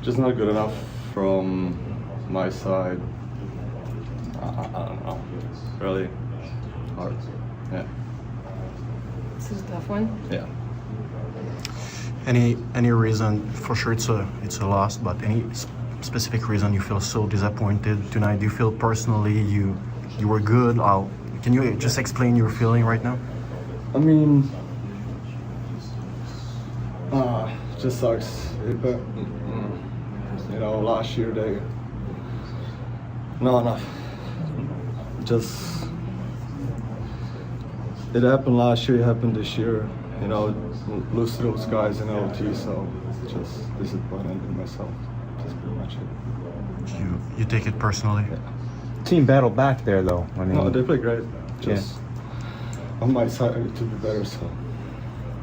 just not good enough from my side. I don't know. Really hard. Yeah. This is a tough one. Yeah. Any reason? For sure, it's a loss, but any specific reason you feel so disappointed tonight? Do you feel personally you were good? Can you just explain your feeling right now? I mean, just sucks. But you know, last year just it happened last year. It happened this year. You know, lose to those guys in OT. So just disappointed in myself. Just pretty much it. You take it personally? Yeah. Team battle back there, though. I mean, No, they play great. Just on my side, I need to be better. So.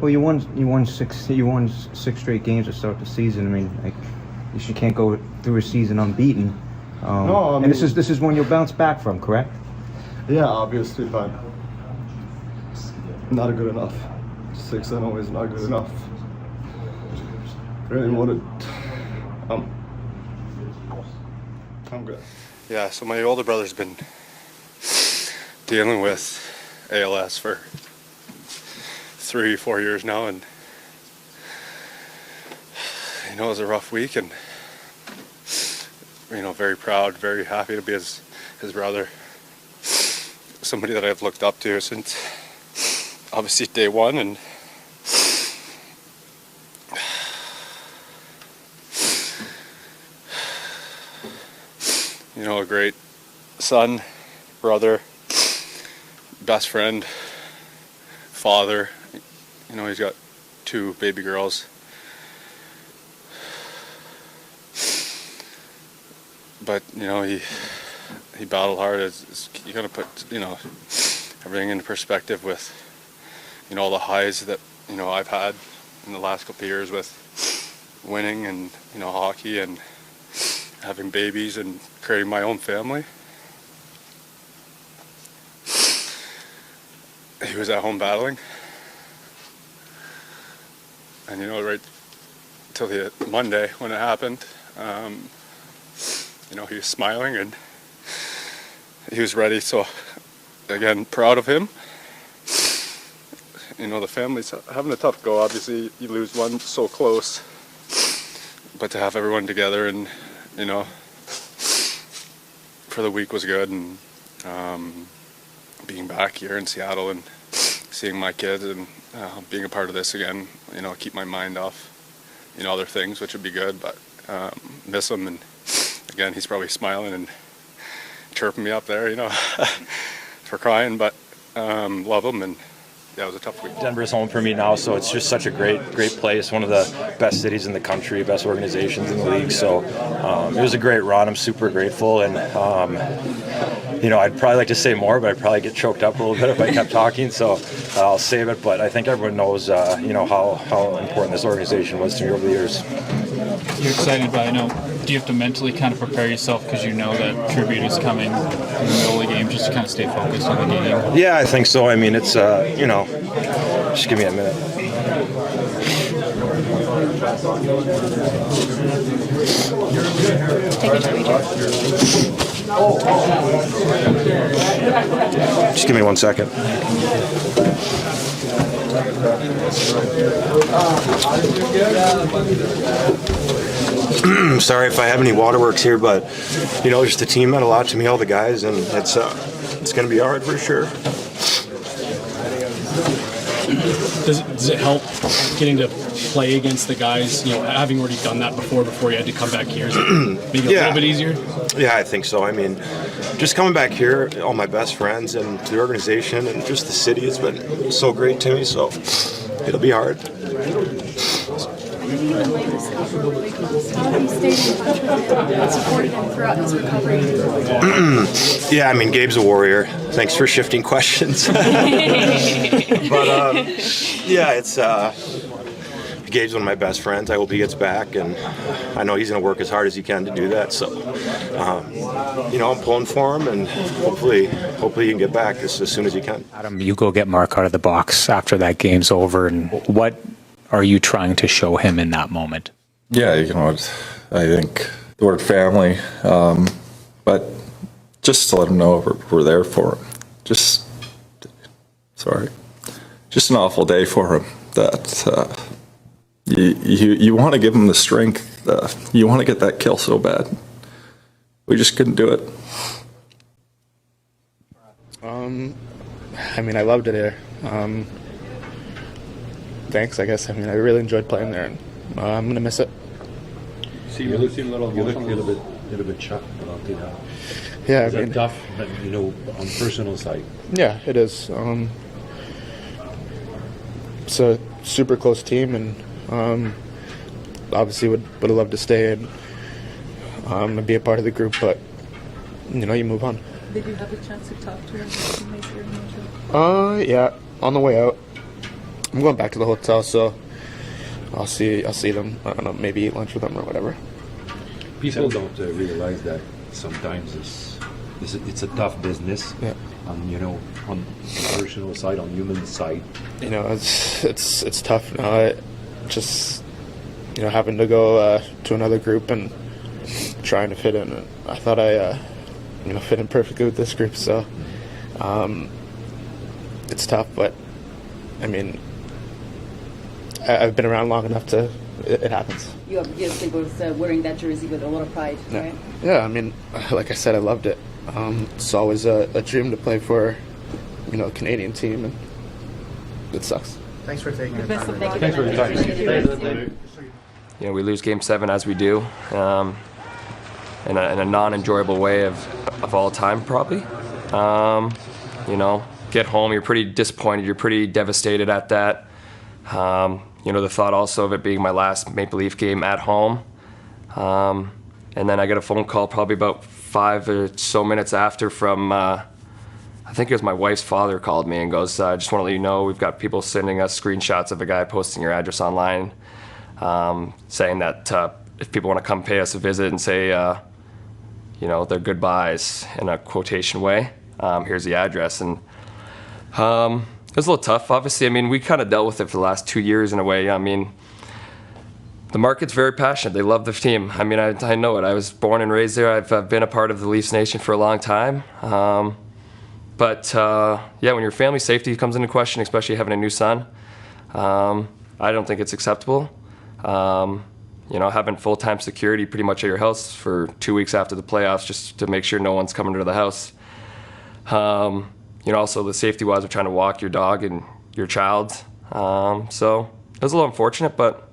well, you won six straight games to start the season. I mean, like, you can't go through a season unbeaten. No, I mean, and this is one you'll bounce back from, correct? Yeah, obviously, but not good enough. 6-0 is not good enough. Really wanted. I'm good. Yeah, so my older brother's been dealing with ALS for 3-4 years now, and you know, it was a rough week, and you know, very proud, very happy to be his brother. Somebody that I've looked up to since obviously day one, and you know, a great son, brother, best friend, father. You know, he's got 2 baby girls. But you know, he battled hard. You gotta put, you know, everything into perspective with, you know, all the highs that, you know, I've had in the last couple of years with winning and, you know, hockey and having babies and creating my own family. He was at home battling, and you know, right till the Monday when it happened, you know, he was smiling and he was ready. So again, proud of him. You know, the family's having a tough go. Obviously, you lose one so close, but to have everyone together and, you know, for the week was good, and being back here in Seattle and seeing my kids and being a part of this again, you know, keep my mind off, you know, other things, which would be good, but miss him. And again, he's probably smiling and chirping me up there, you know, for crying, but love him. And yeah, it was a tough week. Denver's home for me now, so it's just such a great place. One of the best cities in the country, best organizations in the league. So it was a great run. I'm super grateful, and you know, I'd probably like to say more, but I'd probably get choked up a little bit if I kept talking. So I'll save it. But I think everyone knows, you know, how important this organization was to me over the years. You're excited, but I know, do you have to mentally kind of prepare yourself because you know that tribute is coming in the middle of the game, just to kind of stay focused on the game? Yeah, I think so. I mean, it's, you know, just give me a minute. Take your time. Just give me 1 second. Sorry if I have any waterworks here, but you know, just the team meant a lot to me, all the guys, and it's going to be hard for sure. Does it help getting to play against the guys, you know, having already done that before you had to come back here? Is it maybe a little bit easier? Yeah, I think so. I mean, just coming back here, all my best friends and the organization and just the city has been so great to me, so it'll be hard. Supported him throughout his recovery. Yeah, I mean, Gabe's a warrior. Thanks for shifting questions. But yeah, it's Gabe's one of my best friends. I hope he gets back, and I know he's going to work as hard as he can to do that. So, you know, I'm pulling for him, and hopefully he can get back as soon as he can. Adam, you go get Mark out of the box after that game's over, and what are you trying to show him in that moment? Yeah, I think the word family, but just to let them know we're there for them. Just an awful day for him. That you want to give him the strength. You want to get that kill so bad. We just couldn't do it. I mean, I loved it here. Thanks, I guess. I mean, I really enjoyed playing there, and I'm gonna miss it. You look a little bit shocked about the. Yeah, is that tough, but on personal side. Yeah, it is. It's a super close team, and obviously would have loved to stay and be a part of the group, but you move on. Did you have a chance to talk to your teammates here in Montreal? Yeah, on the way out. I'm going back to the hotel, so I'll see them. I don't know, maybe eat lunch with them or whatever. People don't realize that sometimes it's a tough business. Yeah. On on the personal side, on human side. It's tough now. Just having to go to another group and trying to fit in. And I thought I fit in perfectly with this group, so it's tough. But I mean, I've been around long enough to. It happens. You obviously was wearing that jersey with a lot of pride, right? Yeah, I mean, like I said, I loved it. It's always a dream to play for, a Canadian team, and it sucks. Thanks for taking the Thanks time. for your time. We lose Game 7 as we do, in a non-enjoyable way of all time, probably. Get home, you're pretty disappointed, you're pretty devastated at that. The thought also of it being my last Maple Leaf game at home. And then I get a phone call probably about 5 or so minutes after from, I think it was my wife's father called me and goes, I just want to let you know we've got people sending us screenshots of a guy posting your address online, saying that if people want to come pay us a visit and say, their goodbyes in a quotation way, here's the address. And it was a little tough, obviously. I mean, we kind of dealt with it for the last 2 years in a way. I mean, the market's very passionate. They love the team. I mean, I know it. I was born and raised there. I've been a part of the Leafs Nation for a long time. But when your family safety comes into question, especially having a new son, I don't think it's acceptable. Having full-time security pretty much at your house for 2 weeks after the playoffs just to make sure no one's coming to the house. Also the safety-wise of trying to walk your dog and your child. So it was a little unfortunate, but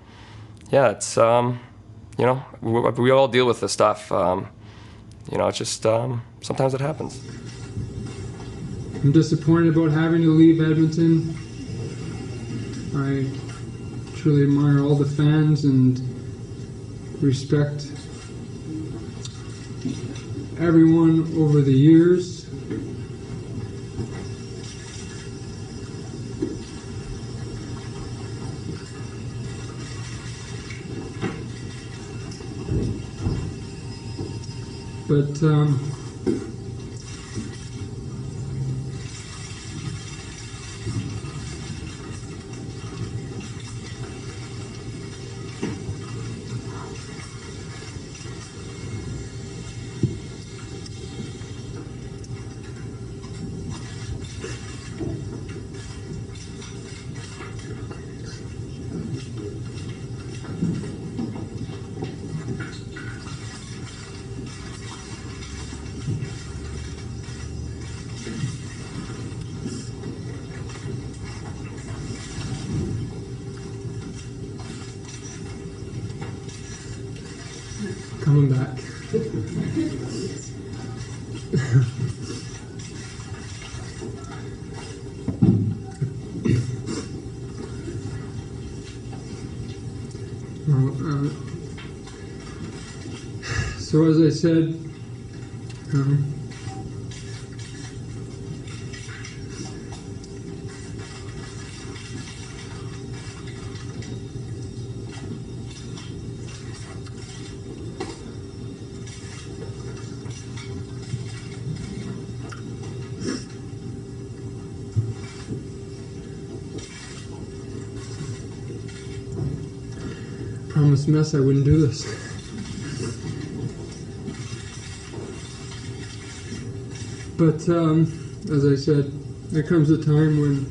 yeah, it's, we all deal with this stuff. It's just, sometimes it happens. I'm disappointed about having to leave Edmonton. I truly admire all the fans and respect everyone over the years. But coming back. So as I said, promised Mess I wouldn't do this. But as I said, there comes a time when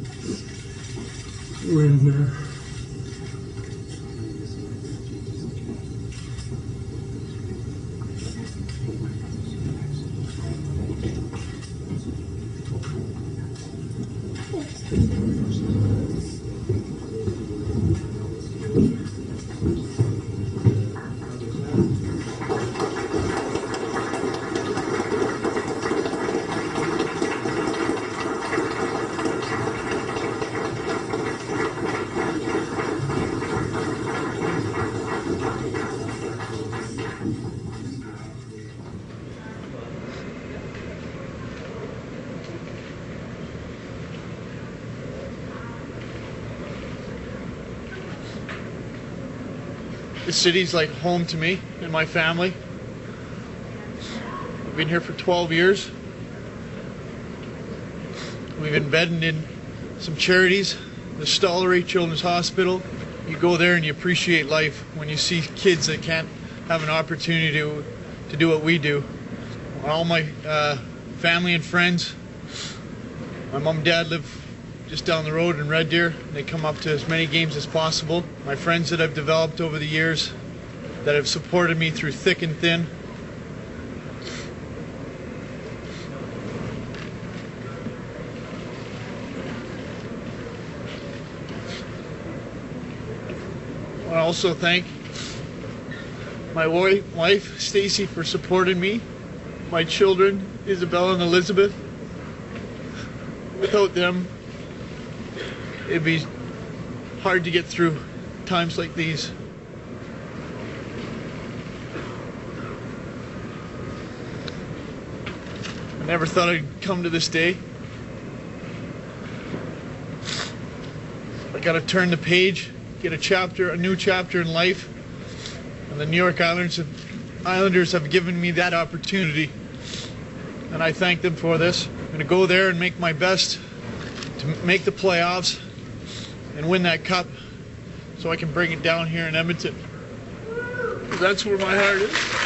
the city's like home to me and my family. I've been here for 12 years. We've embedded in some charities, the Lowry Children's Hospital. You go there and you appreciate life when you see kids that can't have an opportunity to do what we do. All my family and friends, my mom and dad live just down the road in Red Deer. They come up to as many games as possible. My friends that I've developed over the years that have supported me through thick and thin. I also thank my wife, Stacy, for supporting me, my children, Isabella and Elizabeth. Without them, it'd be hard to get through times like these. I never thought I'd come to this day. I gotta turn the page, get a new chapter in life. And the New York Islanders have given me that opportunity. And I thank them for this. I'm gonna go there and make my best to make the playoffs and win that cup so I can bring it down here in Edmonton. That's where my heart is.